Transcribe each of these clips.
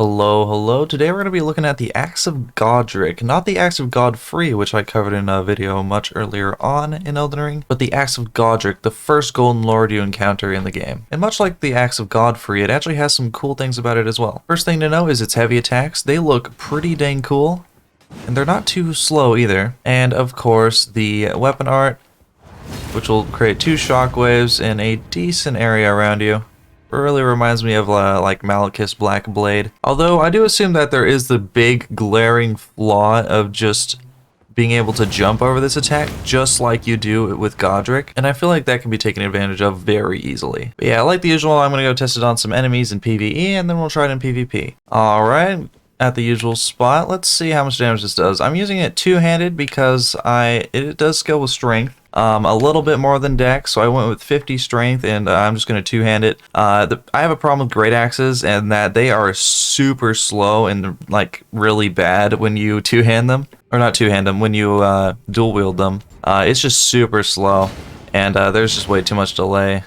Hello, hello. Today we're going to be looking at the Axe of Godrick, not the Axe of Godfrey, which I covered in a video much earlier on in Elden Ring, but the Axe of Godrick, the first Golden Lord you encounter in the game. And much like the Axe of Godfrey, it actually has some cool things about it as well. First thing to know is its heavy attacks. They look pretty dang cool, and they're not too slow either. And of course, the weapon art, which will create 2 shockwaves in a decent area around you. It really reminds me of like Malekith's Black Blade. Although I do assume that there is the big glaring flaw of just being able to jump over this attack just like you do with Godrick. And I feel like that can be taken advantage of very easily. But yeah, like the usual, I'm going to go test it on some enemies in PvE and then we'll try it in PvP. Alright, at the usual spot, let's see how much damage this does. I'm using it two-handed because it does scale with strength. A little bit more than Dex, so I went with 50 strength, and I'm just going to two-hand it. I have a problem with great axes, and that they are super slow and like really bad when you two-hand them, or not two-hand them, when you dual wield them. It's just super slow, and there's just way too much delay.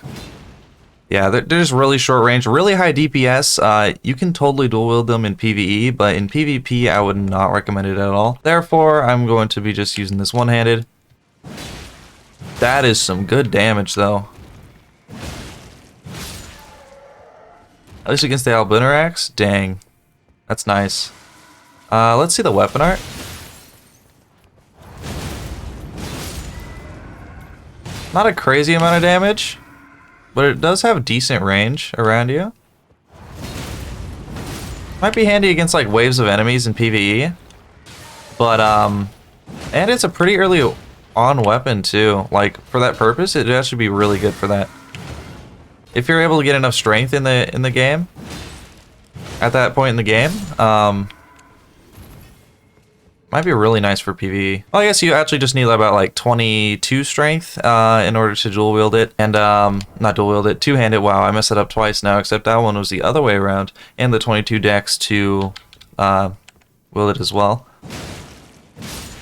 Yeah, they're just really short range, really high DPS. You can totally dual wield them in PvE, but in PvP, I would not recommend it at all. Therefore, I'm going to be just using this one-handed. That is some good damage, though. At least against the Albiner Axe? Dang. That's nice. Let's see the weapon art. Not a crazy amount of damage, but it does have decent range around you. Might be handy against like waves of enemies in PvE. But, and it's a pretty early on weapon too. Like for that purpose, it actually be really good for that. If you're able to get enough strength in the game, at that point in the game, might be really nice for PvE. Well, I guess you actually just need about like 22 strength in order to dual wield it, and not dual wield it, two-hand it. Wow, I messed it up twice now, except that one was the other way around, and the 22 dex to wield it as well.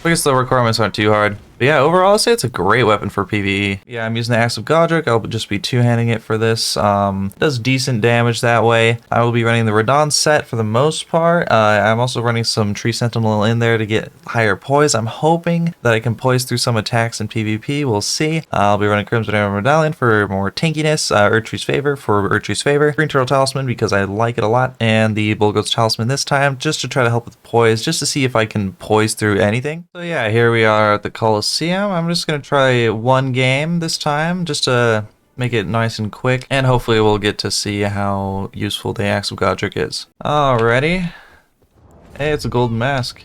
I guess the requirements aren't too hard. But yeah, overall, I'd say it's a great weapon for PvE. Yeah, I'm using the Axe of Godrick. I'll just be two-handing it for this. Does decent damage that way. I will be running the Radon set for the most part. I'm also running some Tree Sentinel in there to get higher poise. I'm hoping that I can poise through some attacks in PvP. We'll see. I'll be running Crimson Arrow Medallion for more tankiness. Erdtree's Favor for Erdtree's Favor. Green Turtle Talisman because I like it a lot. And the Bullgoat's Talisman this time just to try to help with poise, just to see if I can poise through anything. So yeah, here we are at the Coliseum. I'm just going to try one game this time just to make it nice and quick, and hopefully we'll get to see how useful the Axe of Godrick is. Alrighty. Hey, it's a golden mask.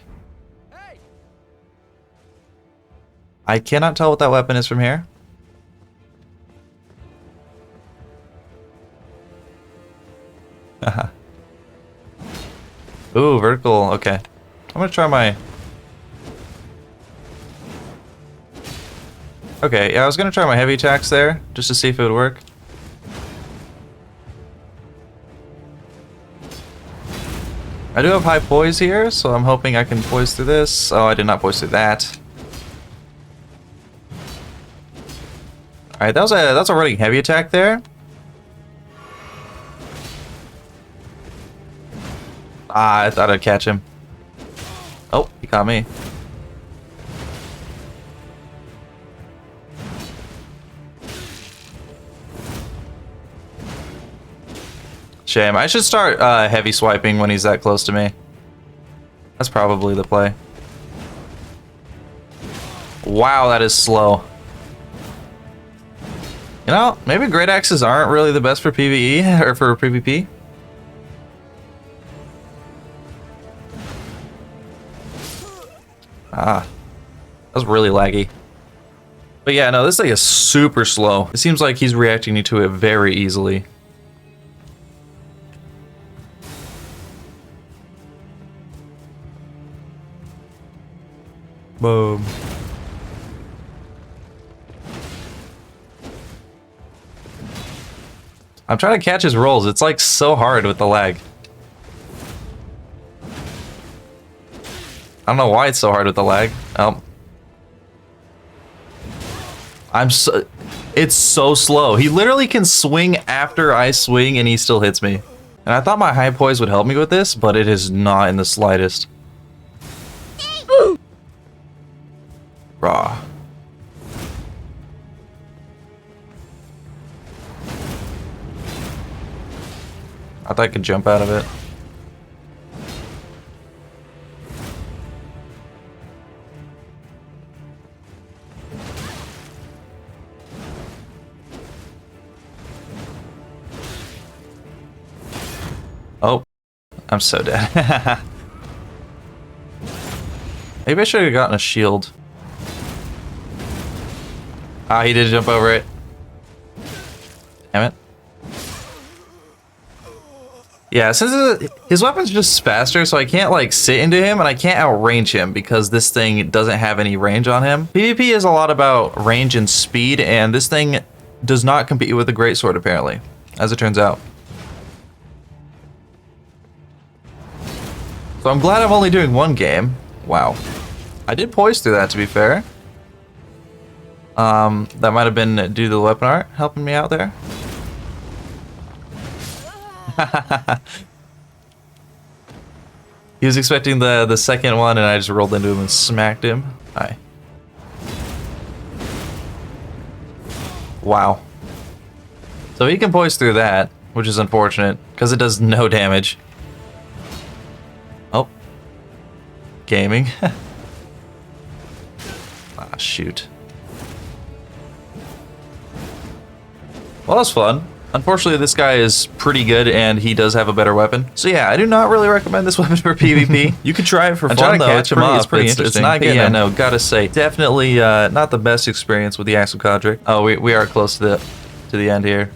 I cannot tell what that weapon is from here. Ooh, vertical. Okay. I'm going to try my... Okay, yeah, I was gonna try my heavy attacks there, just to see if it would work. I do have high poise here, so I'm hoping I can poise through this. Oh, I did not poise through that. Alright, that's a running heavy attack there. Ah, I thought I'd catch him. Oh, he caught me. Shame. I should start heavy swiping when he's that close to me. That's probably the play. Wow, that is slow. You know, maybe great axes aren't really the best for PvE or for PvP. Ah, that was really laggy. But yeah, no, this thing is super slow. It seems like he's reacting to it very easily. Boom. I'm trying to catch his rolls. It's like so hard with the lag. I don't know why it's so hard with the lag. It's so slow. He literally can swing after I swing and he still hits me. And I thought my high poise would help me with this, but it is not in the slightest. Raw. I thought I could jump out of it. Oh, I'm so dead. Maybe I should have gotten a shield. Ah, he did jump over it. Damn it. Yeah, since his weapon's just faster, so I can't like sit into him and I can't outrange him because this thing doesn't have any range on him. PvP is a lot about range and speed, and this thing does not compete with the greatsword apparently, as it turns out. So I'm glad I'm only doing one game. Wow. I did poise through that, to be fair. That might have been due to the weapon art helping me out there. He was expecting the second one and I just rolled into him and smacked him. Hi. Wow. So he can poise through that, which is unfortunate because it does no damage. Oh. Gaming. Ah, shoot. Well, that was fun. Unfortunately, this guy is pretty good, and he does have a better weapon. So yeah, I do not really recommend this weapon for PvP. You could try it for fun, though. It's pretty interesting. It's not good. Yeah, no, gotta say, definitely not the best experience with the Axe of Godrick. Oh, we are close to the end here.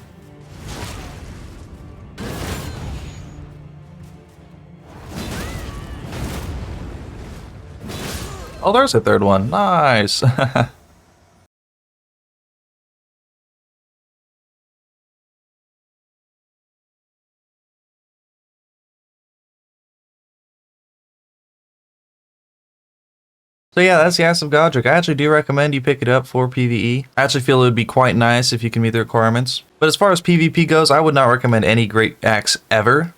Oh, there's a third one. Nice. So yeah, that's the Axe of Godrick. I actually do recommend you pick it up for PvE. I actually feel it would be quite nice if you can meet the requirements. But as far as PvP goes, I would not recommend any great axe ever,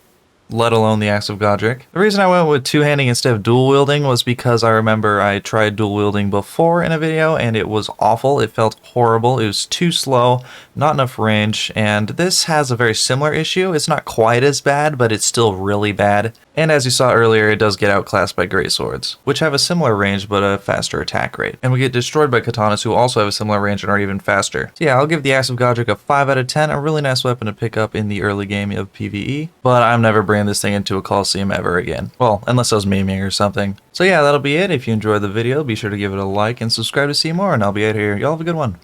let alone the Axe of Godrick. The reason I went with two-handing instead of dual wielding was because I remember I tried dual wielding before in a video and it was awful. It felt horrible. It was too slow, not enough range, and this has a very similar issue. It's not quite as bad, but it's still really bad. And as you saw earlier, it does get outclassed by greatswords, which have a similar range but a faster attack rate. And we get destroyed by katanas who also have a similar range and are even faster. So yeah, I'll give the Axe of Godrick a 5 out of 10, a really nice weapon to pick up in the early game of PvE, but I'm never bringing this thing into a coliseum ever again. Well, unless I was memeing or something. So yeah, that'll be it. If you enjoyed the video, be sure to give it a like and subscribe to see more, and I'll be out here. Y'all have a good one.